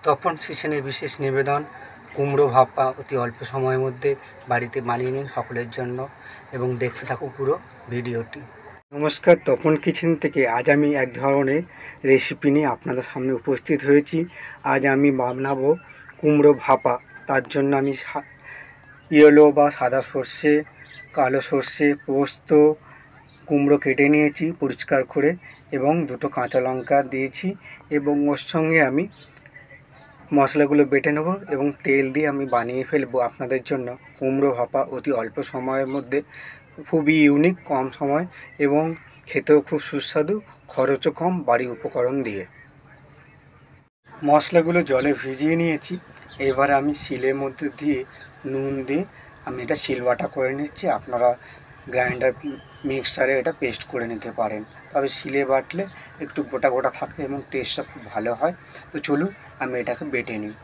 তপন কিচেনের বিশেষ নিবেদন কুমড়ো ভাপা অতি অল্প সময়ের মধ্যে বাড়িতে বানিয়ে নিন সকলের জন্য এবং দেখতে থাকুন পুরো ভিডিওটি। নমস্কার, তপন কিচেন থেকে আজ আমি এক ধরনের রেসিপি নিয়ে আপনাদের সামনে উপস্থিত হয়েছি। আজ আমি বানাবো কুমড়ো ভাপা। তার জন্য আমি ইয়েলো বা সাদা সর্ষে, কালো সর্ষে, পোস্ত, কুমড়ো কেটে নিয়েছি পরিষ্কার করে এবং দুটো কাঁচা লঙ্কা দিয়েছি এবং ওর সঙ্গে আমি মশলাগুলো বেটে নেব এবং তেল দিয়ে আমি বানিয়ে ফেলবো আপনাদের জন্য কুমড়ো ভাপা অতি অল্প সময়ের মধ্যে। খুবই ইউনিক, কম সময় এবং খেতেও খুব সুস্বাদু, খরচও কম, বাড়ির উপকরণ দিয়ে। মশলাগুলো জলে ভিজিয়ে নিয়েছি। এবার আমি শিলের মধ্যে দিয়ে নুন দিয়ে আমি এটা শিলবাটা করে নিচ্ছি। আপনারা গ্রাইন্ডার মিক্সারে এটা পেস্ট করে নিতে পারেন, তবে শিলে বাটলে একটু গোটা গোটা থাকে এবং টেস্টটা খুব ভালো হয়। তো চলুন আমি এটাকে বেটে নিই।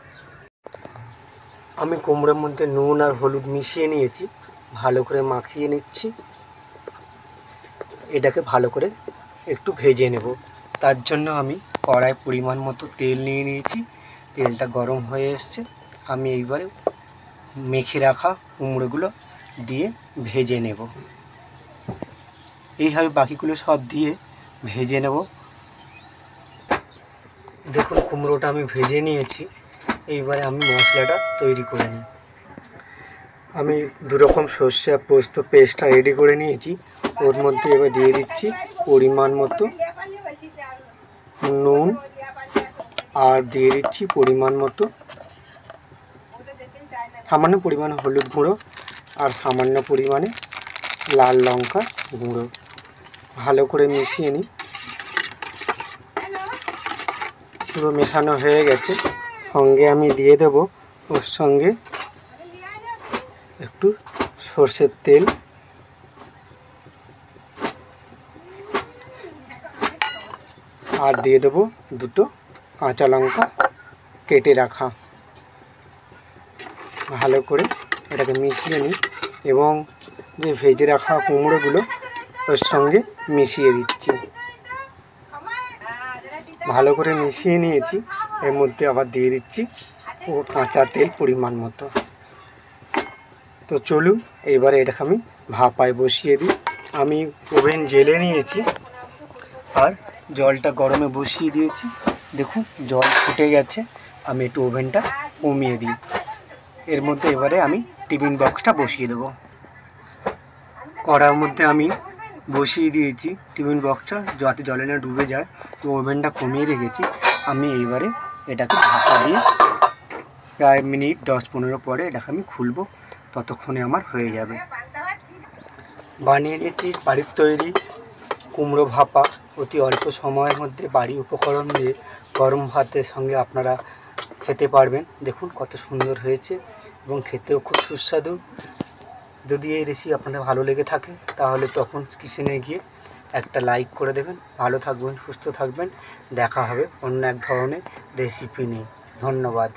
আমি কুমড়োর মধ্যে নুন আর হলুদ মিশিয়ে নিয়েছি, ভালো করে মাখিয়ে নিচ্ছি। এটাকে ভালো করে একটু ভেজে নেব। তার জন্য আমি কড়াই পরিমাণ মতো তেল নিয়ে নিয়েছি। তেলটা গরম হয়ে এসছে। আমি এইবারে মেখে রাখা কুমড়োগুলো দিয়ে ভেজে নেব। এইভাবে বাকিগুলো সব দিয়ে ভেজে নেব। দেখুন কুমড়োটা আমি ভেজে নিয়েছি। এইবারে আমি মশলাটা তৈরি করে নিই। আমি দুরকম সর্ষে আর পোস্ত পেস্টটা রেডি করে নিয়েছি। ওর মধ্যে এবার দিয়ে দিচ্ছি পরিমাণ মতো নুন আর দিয়ে দিচ্ছি পরিমাণ মতো সামান্য পরিমাণে হলুদ গুঁড়ো আর সামান্য পরিমাণে লাল লঙ্কা গুঁড়ো। ভালো করে মিশিয়ে নিই। পুরো মেশানো হয়ে গেছে। সঙ্গে আমি দিয়ে দেব ওর সঙ্গে একটু সর্ষের তেল আর দিয়ে দেব দুটো কাঁচা লঙ্কা কেটে রাখা। ভালো করে এটাকে মিশিয়ে নিই এবং যে ভেজে রাখা কুমড়োগুলো ওর সঙ্গে মিশিয়ে দিচ্ছি। ভালো করে মিশিয়ে নিয়েছি। এর মধ্যে আবার দিয়ে দিচ্ছি ও কাঁচা তেল পরিমাণ মতো। তো চলুন এবারে এটাকে আমি ভাপায় বসিয়ে দিই। আমি ওভেন জেলে নিয়েছি আর জলটা গরমে বসিয়ে দিয়েছি। দেখুন জল ফুটে গেছে। আমি একটু ওভেনটা কমিয়ে দিই। এর মধ্যে এবারে আমি টিফিন বক্সটা বসিয়ে দেবো। কড়ার মধ্যে আমি বসিয়ে দিয়েছি টিফিন বক্সটা যাতে জলে না ডুবে যায়। তো ওভেনটা কমিয়ে রেখেছি। আমি এইবারে এটাকে ঢাকা দিয়ে প্রায় মিনিট 10-15 পরে এটাকে আমি খুলবো। ততক্ষণে আমার হয়ে যাবে। বানিয়ে নিয়েছি বাড়ির তৈরি কুমড়ো ভাপা অতি অল্প সময়ের মধ্যে বাড়ির উপকরণ দিয়ে গরম ভাতের সঙ্গে আপনারা খেতে পারবেন। দেখুন কত সুন্দর হয়েছে এবং খেতেও খুব সুস্বাদু। যদি এই রেসিপি আপনাদের ভালো লেগে থাকে তাহলে তপন কিচেনে গিয়ে একটা লাইক করে দেবেন। ভালো থাকবেন, সুস্থ থাকবেন। দেখা হবে অন্য এক ধরনের রেসিপি নিয়ে। ধন্যবাদ।